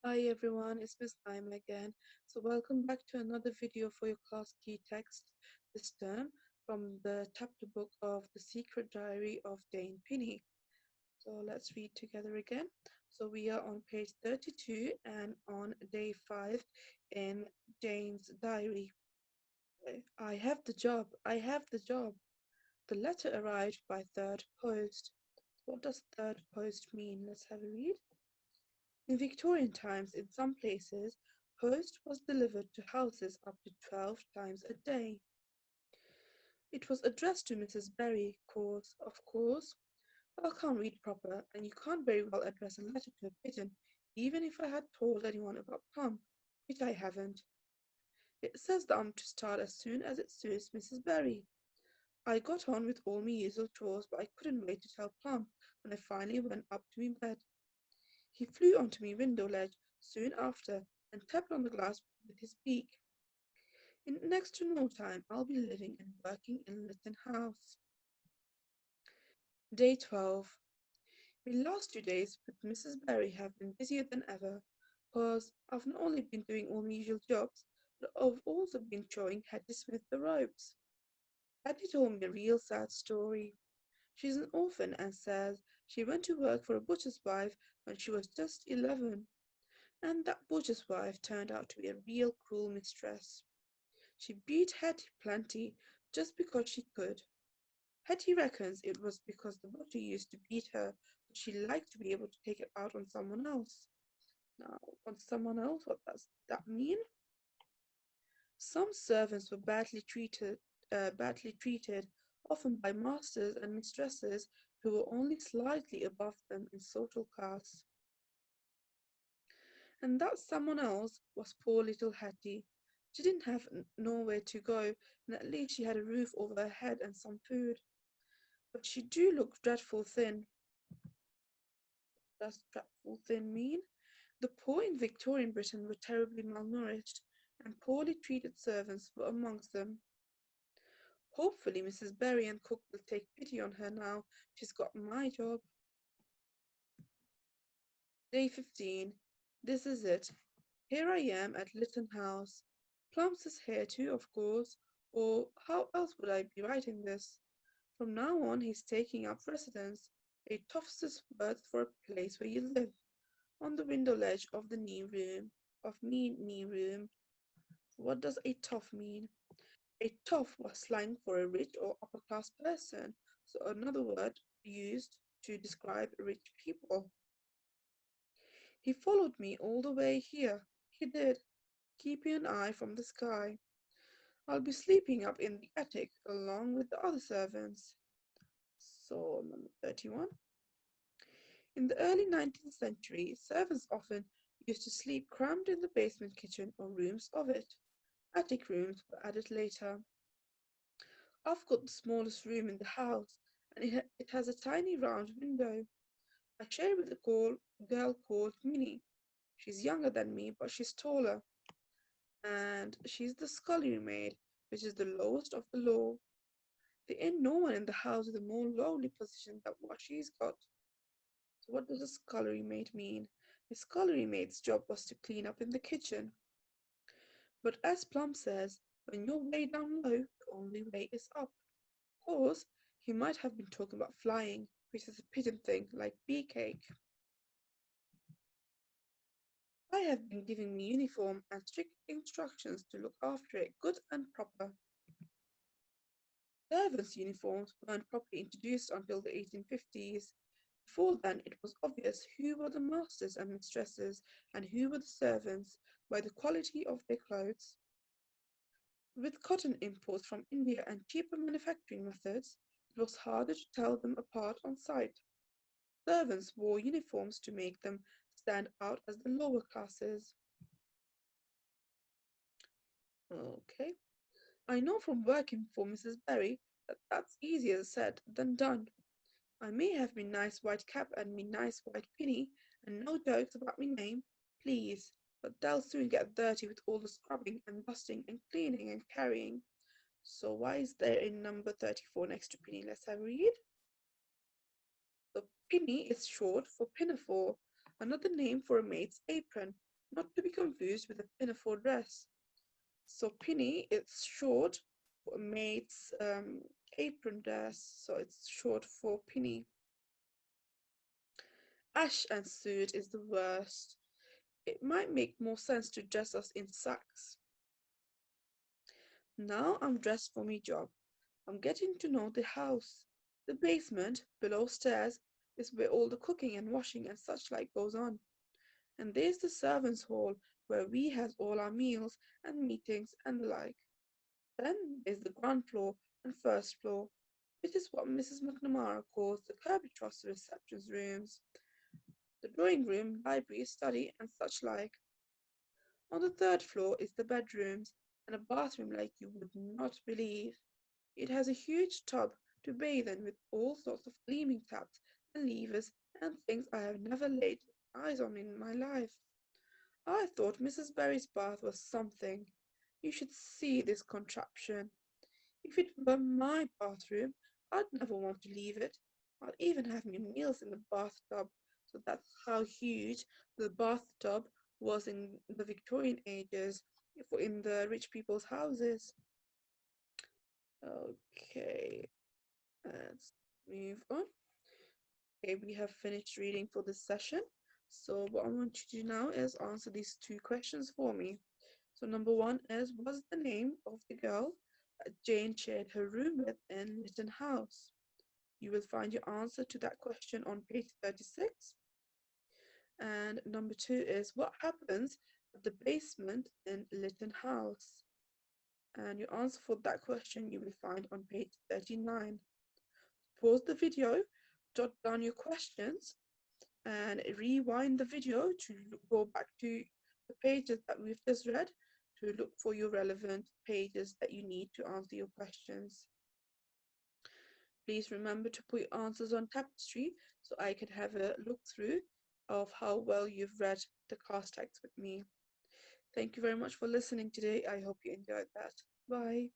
Hi everyone, it's Miss Naima again. So welcome back to another video for your class key text this term from the chapter book of The Secret Diary of Dane Pinney. So let's read together again. So we are on page 32 and on day 5 in Dane's diary. I have the job, I have the job. The letter arrived by third post. What does third post mean? Let's have a read. In Victorian times, in some places, post was delivered to houses up to 12 times a day. It was addressed to Mrs. Berry, of course. I can't read proper, and you can't very well address a letter to a pigeon, even if I had told anyone about Plum, which I haven't. It says that I'm to start as soon as it suits Mrs. Berry. I got on with all my usual chores, but I couldn't wait to tell Plum when I finally went up to my bed. He flew onto my window ledge soon after and tapped on the glass with his beak. In next to no time, I'll be living and working in Lytton House. Day 12. The last 2 days with Mrs. Barry have been busier than ever, cause I've not only been doing all my usual jobs, but I've also been showing Hattie Smith the ropes. Hattie told me a real sad story. She's an orphan and says she went to work for a butcher's wife when she was just 11, and that butcher's wife turned out to be a real cruel mistress. She beat Hetty plenty just because she could. Hetty reckons it was because the butcher used to beat her, but she liked to be able to take it out on someone else. Now, on someone else, what does that mean? Some servants were badly treated, often by masters and mistresses who were only slightly above them in social class. And that someone else was poor little Hetty. She didn't have nowhere to go, and at least she had a roof over her head and some food. But she do look dreadful thin. Does dreadful thin mean? The poor in Victorian Britain were terribly malnourished, and poorly treated servants were amongst them. Hopefully Mrs. Berry and cook will take pity on her now she's got my job. Day 15. This is it. Here I am at Lytton House. Plums is here too, of course, or how else would I be writing this? From now on he's taking up residence, a toff's worth for a place where you live, on the window ledge of the knee room. What does a toff mean? A toff was slang for a rich or upper class person, so another word used to describe rich people. He followed me all the way here. He did, keeping an eye from the sky. I'll be sleeping up in the attic along with the other servants. So, number 31. In the early 19th century, servants often used to sleep crammed in the basement kitchen or rooms of it. Attic rooms were added later. I've got the smallest room in the house, and it has a tiny round window. I share with a girl called Minnie. She's younger than me, but she's taller, and she's the scullery maid, which is the lowest of the low. There ain't no one in the house with a more lowly position than what she's got. So what does a scullery maid mean? A scullery maid's job was to clean up in the kitchen. But as Plum says, when you're way down low, the only way is up. Of course, he might have been talking about flying, which is a pigeon thing, like bee cake. I have been giving me uniform and strict instructions to look after it good and proper. Servants' uniforms weren't properly introduced until the 1850s. Before then, it was obvious who were the masters and mistresses and who were the servants by the quality of their clothes. With cotton imports from India and cheaper manufacturing methods, it was harder to tell them apart on sight. Servants wore uniforms to make them stand out as the lower classes. Okay. I know from working for Mrs. Berry that that's easier said than done. I may have me nice white cap and me nice white pinny, and no jokes about me name, please, but they'll soon get dirty with all the scrubbing and dusting and cleaning and carrying. So why is there a number 34 next to pinny? Let's have a read. So pinny is short for pinafore, another name for a maid's apron, not to be confused with a pinafore dress. So pinny is short for a maid's apron dress, so it's short for pinny. Ash and suit is the worst. It might make more sense to dress us in sacks. Now I'm dressed for me job. I'm getting to know the house. The basement, below stairs, is where all the cooking and washing and such like goes on. And there's the servants' hall, where we has all our meals and meetings and the like. Then there's the ground floor and first floor, which is what Mrs. McNamara calls the Kirby Trust reception rooms, the drawing room, library, study, and such like. On the third floor is the bedrooms and a bathroom like you would not believe. It has a huge tub to bathe in with all sorts of gleaming taps and levers and things I have never laid eyes on in my life. I thought Mrs. Barry's bath was something. You should see this contraption. If it were my bathroom, I'd never want to leave it. I'd even have my meals in the bathtub. So that's how huge the bathtub was in the Victorian ages, for in the rich people's houses. Okay, let's move on. Okay, we have finished reading for this session. So what I want you to do now is answer these two questions for me. So number one is, what's the name of the girl that Jane shared her room with in Lytton House? You will find your answer to that question on page 36. And number two is, what happens at the basement in Lytton House? And your answer for that question you will find on page 39. Pause the video, jot down your questions, and rewind the video to go back to the pages that we've just read to look for your relevant pages that you need to answer your questions. Please remember to put your answers on Tapestry so I can have a look through of how well you've read the class text with me. Thank you very much for listening today. I hope you enjoyed that. Bye.